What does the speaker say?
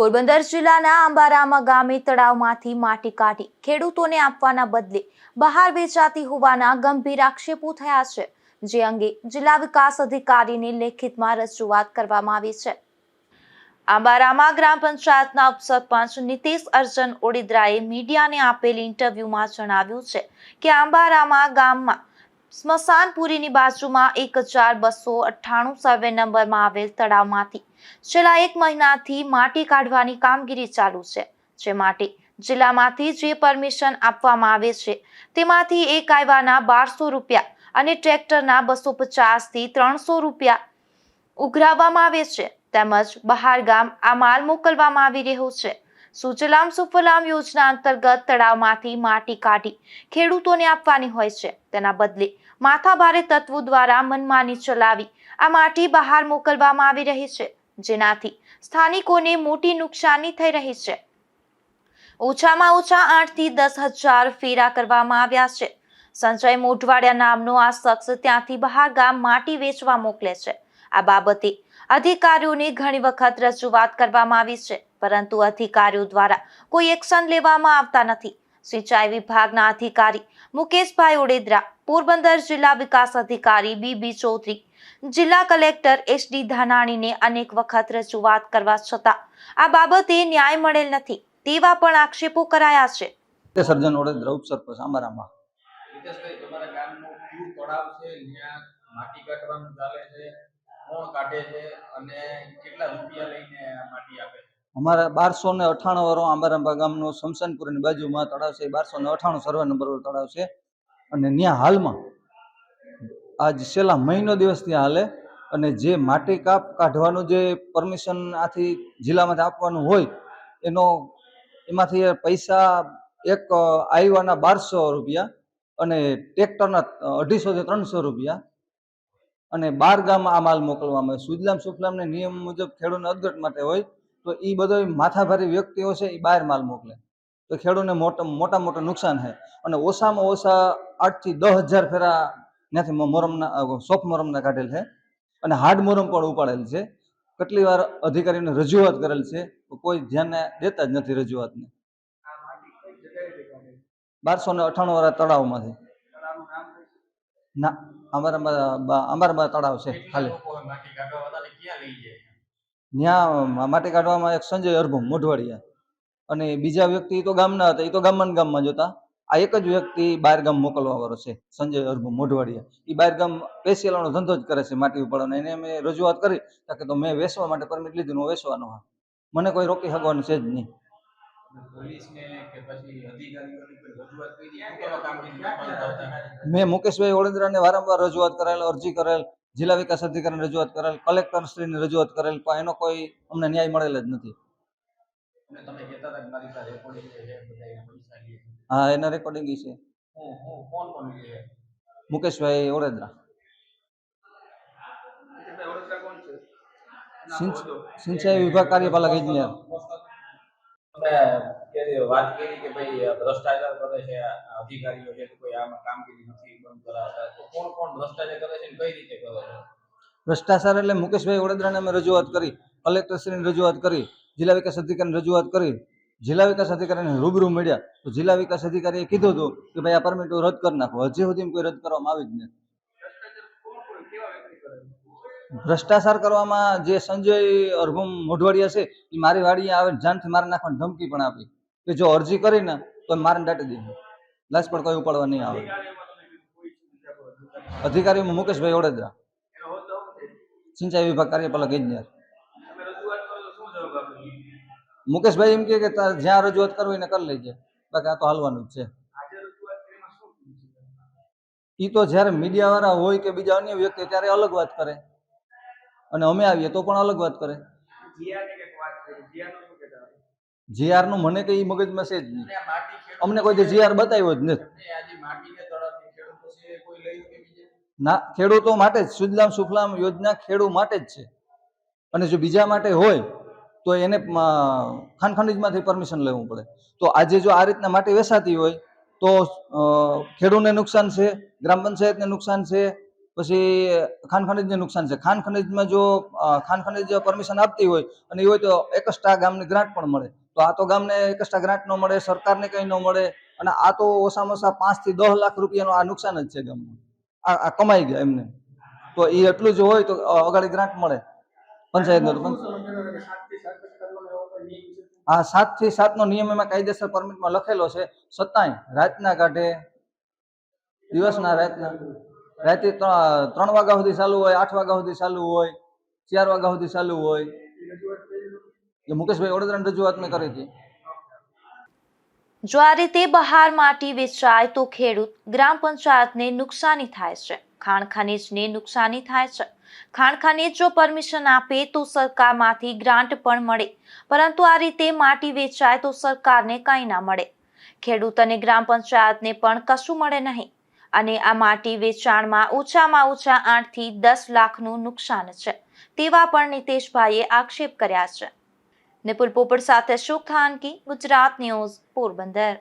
પોરબંદર જિલ્લાના અંબારામા ગામે તળાવમાંથી માટી કાઢી ખેડૂતોને આપવાના બદલે બહાર વેચાતી હોવાના ગંભીર આક્ષેપો થયા છે, જે અંગે જિલ્લા વિકાસ અધિકારીને લેખિતમાં રજૂઆત કરવામાં આવી છે। અંબારામા ગ્રામ પંચાયતના ઉપસરપંચ નીતિશ અર્જન ઓડેદરાએ મીડિયાને આપેલી ઇન્ટરવ્યુમાં જણાવ્યું છે કે અંબારામા ગામમાં સ્મશાનપુરીની બાજુમાં 1298 સર્વે નંબરમાં આવેલ તળાવમાંથી છેલ્લા 1 મહિનાથી માટી કાઢવાની કામગીરી ચાલુ છે, જે માટે જિલ્લામાંથી જે પરમિશન આપવામાં આવે છે તેમાંથી એક આયવાના 1200 રૂપિયા અને ટ્રેક્ટરના 250 થી 300 રૂપિયા ઉઘરાવવામાં આવે છે, તેમજ બહાર ગામ આ માલ મોકલવામાં આવી રહ્યો છે। સુજલામ સુફલામ યોજના અંતર્ગત તળાવમાંથી માટી કાઢી ખેડૂતોને આપવાની હોય છે, તેના બદલે માથાભારે તત્વો દ્વારા મનમાની ચલાવી આ માટી બહાર મોકલવામાં આવી રહી છે, જેનાથી સ્થાનિકોને મોટી નુકસાની થઈ રહી છે। ઓછામાં ઓછા 8 થી 10 હજાર ફેરા કરવામાં આવ્યા છે। સંજય મોઢવાડિયા નામનો આ શખ્સ ત્યાંથી બહાર ગામ માટી વેચવા મોકલે છે। આ બાબતે અધિકારીઓને ઘણી વખત રજૂઆત કરવામાં આવી છે, પરંતુ અધિકારીઓ દ્વારા કોઈ એક્શન લેવામાં આવતા નથી। સિંચાઈ વિભાગના અધિકારી મુકેશભાઈ ઓડેદરા, પોરબંદર જિલ્લા વિકાસ અધિકારી બીબી ચૌધરી, જિલ્લા કલેક્ટર એસડી ધાનાણીને અનેક વખત રજૂઆત કરવા છતાં આ બાબતે ન્યાય મળેલ નથી તેવા પણ આક્ષેપો કરાયા છે। નીતિશ અર્જન ઓડેદરા, ઉપસરપંચ અંબારામા। નીતિશભાઈ, તમારા ગામનું કયું તળાવ છે જ્યાં માટી કાઢવાનું ચાલે છે, કોણ કાઢે છે અને કેટલા રૂપિયા લઈને માટી આપે છે? અમારા 1298 વાળો અંબારામા ગામનો સ્મશાનપુરીની બાજુમાં તળાવ છે। 1298 સર્વે નંબર વાળો તળાવ છે અને ત્યાં હાલમાં આજ છેલ્લા મહિનો દિવસ ત્યાં હાલે અને જે માટી કાઢવાનું જે પરમિશન આથી જિલ્લામાંથી આપવાનું હોય એમાંથી પૈસા એક આયવાના 1200 રૂપિયા અને ટ્રેક્ટરના 250 થી 300 રૂપિયા અને 12 ગામ આ માલ મોકલવામાં આવે। સુજલામ સુફલામને નિયમ મુજબ ખેડૂતને અદગટ માટે હોય તો એ બધો માથાભારી વ્યક્તિઓ છે એ બહાર માલ મોકલે તો ખેડૂતને મોટા નુકસાન છે અને ઓછામાં ઓછા 8 થી 10 હજાર ફેરા ત્યાંથી મોરમના સોફ મોરમના કાઢેલ છે અને હાર્ડ મોરમ પણ ઉપાડેલ છે। કેટલી વાર અધિકારીઓને રજૂઆત કરેલ છે તો કોઈ ધ્યાન દેતા જ નથી રજૂઆતને। 1298 વાળા તળાવમાંથી ના અંબારામા તળાવ છે ખાલી ત્યાં માટી કાઢવામાં એક સંજય અરભમ મોઢવાડિયા અને બીજા વ્યક્તિ તો ગામના હતા, એ તો ગામમાં જ હતા। આ એક જ વ્યક્તિ બહાર ગામ મોકલવા વાળો છે, સંજય અરભમ મોઢવાડિયા। એ બહાર ગામ પેશિયલનો ધંધો જ કરે છે માટી ઉપાડવાનો। એને મેં રજૂઆત કરી કે તો મેં વેચવા માટે પરમિટ લીધી, હું વેચવાનો હા, મને કોઈ રોકી શકવાનું છે જ નહીં। મેં મુકેશભાઈ ઓડેદરાને વારંવાર રજૂઆત કરેલ, અરજી કરેલ, જિલ્લા વિકાસ અધિકારીને રજૂઆત કરેલ, કલેક્ટર શ્રીને રજૂઆત કરેલ, પણ એનો કોઈ અમને ન્યાય મળેલ જ નથી। હા, એના રેકોર્ડિંગ છે। મુકેશભાઈ ઓડેદરા, સિંચાઈ વિભાગ કાર્યપાલક ઇજનેર। વાત કરી કે ભાઈ ભ્રષ્ટાચાર કરે છે અધિકારીઓ, જે કોઈ આમાં કામગીરી નથી બંધ કરાવતા, તો કોણ ભ્રષ્ટાચાર કરે છે કઈ રીતે કરે છે? ભ્રષ્ટાચાર એટલે મુકેશભાઈ ઓડેદરાને અમે રજૂઆત કરી, કલેક્ટરશ્રીની રજૂઆત કરી, જિલ્લા વિકાસ અધિકારીને રજૂઆત કરી, જિલ્લા વિકાસ અધિકારીને રૂબરૂ મળ્યા તો જિલ્લા વિકાસ અધિકારીએ કીધું હતું કે ભાઈ આ પરમિટ રદ કરી નાખો। હજી સુધી કોઈ રદ કરવામાં આવી જ નથી। ભ્રષ્ટાચાર કરવામાં જે સંજય અરભમ મોઢવાડિયા છે એ મારી વાડીએ આવે જાનથી મારી નાખવાની ધમકી પણ આપી કે જો અરજી કરીને તો મારીને દાટી દે, લાશ પણ કોઈ ઉપાડવા નહીં આવે। અધિકારીમાં મુકેશભાઈ ઓડેદરા, સિંચાઈ વિભાગ કાર્યપાલક ઇજનેર। મુકેશભાઈ એમ કે જ્યાં રજૂઆત કરવી એને કરી લેજે, બાકી આ તો હાલવાનું જ છે। એ તો જ્યારે મીડિયા વાળા હોય કે બીજા અન્ય વ્યક્તિ ત્યારે અલગ વાત કરે અને અમે આવીએ તો પણ અલગ વાત કરે। જીઆર નું મને કઈ મગજમાં છે જ નહીં, અમને કોઈ જીઆર બતાવ્યો જ નથી। ના, ખેડૂતો માટે જ સુજલામ સુફલામ યોજના ખેડૂત માટે જ છે અને જો બીજા માટે હોય તો એને ખાનખનીજમાંથી પરમિશન લેવું પડે। તો આજે જો આ રીતના માટી વેચાતી હોય તો ખેડૂતને નુકસાન છે, ગ્રામ પંચાયતને નુકસાન છે, પછી ખાન ખનીજને નુકસાન છે. ખાન ખનીજમાં જો ખાન ખનીજ પરમિશન આપતી હોય અને એ હોય તો એકસ્ટ્રા ગામની ગ્રાન્ટ પણ મળે. તો આ તો ગામને એકસ્ટ્રા ગ્રાન્ટ ન મળે, સરકારને કંઈ ન મળે, અને આ તો ઓછામાં ઓછા 5 થી 10 લાખ રૂપિયાનું આ નુકસાન જ છે ગામનું. આ કમાઈ ગયા એમને. તો એ એટલું જ હોય તો અગાડી ગ્રાન્ટ મળે પંચાયતનો. હા, 7 થી 7 નો નિયમ એમાં કાયદેસર પરમિટમાં લખેલો છે. છતાંય રાતના કાઢે, દિવસના રાતના, રાતે 3 વાગ્યા સુધી ચાલુ હોય, 8 વાગ્યા સુધી ચાલુ હોય, 4 વાગ્યા સુધી ચાલુ હોય. એ મુકેશભાઈ વડોદરાની રજૂઆત મેં કરી હતી. જો આ રીતે બહાર માટી વેચાય તો ખેડૂત ગ્રામ પંચાયતને નુકસાની થાય છે, ખાણ ખનીજને નુકસાની થાય છે. ખાણ ખનીજ જો પરમિશન આપે તો સરકારમાંથી ગ્રાન્ટ પણ મળે, પરંતુ આ રીતે માટી વેચાય તો સરકારને કંઈ ના મળે, ખેડૂત અને ગ્રામ પંચાયતને પણ કશું મળે નહીં. અને આ માટી વેચાણમાં ઓછામાં ઓછા 8 થી 10 લાખનું નુકસાન છે, તેવા પણ નીતેશભાઈએ આક્ષેપ કર્યા છે. નિપુલ પોપટ સાથે અશોક થાનકી, ગુજરાત ન્યૂઝ, પોરબંદર.